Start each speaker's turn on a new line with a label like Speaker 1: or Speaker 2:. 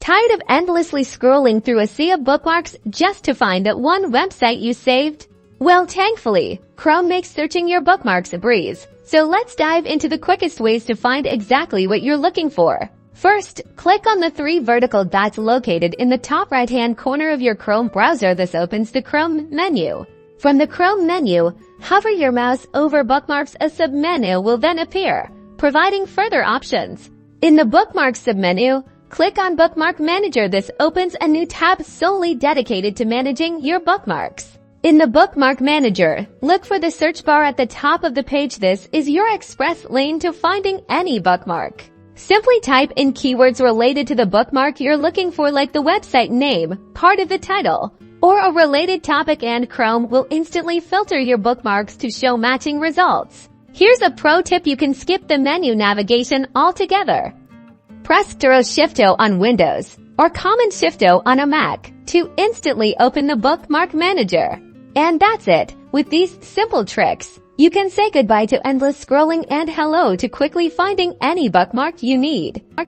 Speaker 1: Tired of endlessly scrolling through a sea of bookmarks just to find that one website you saved? Well, thankfully, Chrome makes searching your bookmarks a breeze. So let's dive into the quickest ways to find exactly what you're looking for. First, click on the 3 vertical dots located in the top right-hand corner of your Chrome browser. This opens the Chrome menu. From the Chrome menu, hover your mouse over Bookmarks. A submenu will then appear, providing further options. In the Bookmarks submenu, click on Bookmark Manager. This opens a new tab solely dedicated to managing your bookmarks. In the Bookmark Manager, look for the search bar at the top of the page. This is your express lane to finding any bookmark. Simply type in keywords related to the bookmark you're looking for, like the website name, part of the title, or a related topic, and Chrome will instantly filter your bookmarks to show matching results. Here's a pro tip: you can skip the menu navigation altogether. Press Ctrl-Shift-O on Windows or Command-Shift-O on a Mac to instantly open the Bookmark Manager. And that's it. With these simple tricks, you can say goodbye to endless scrolling and hello to quickly finding any bookmark you need.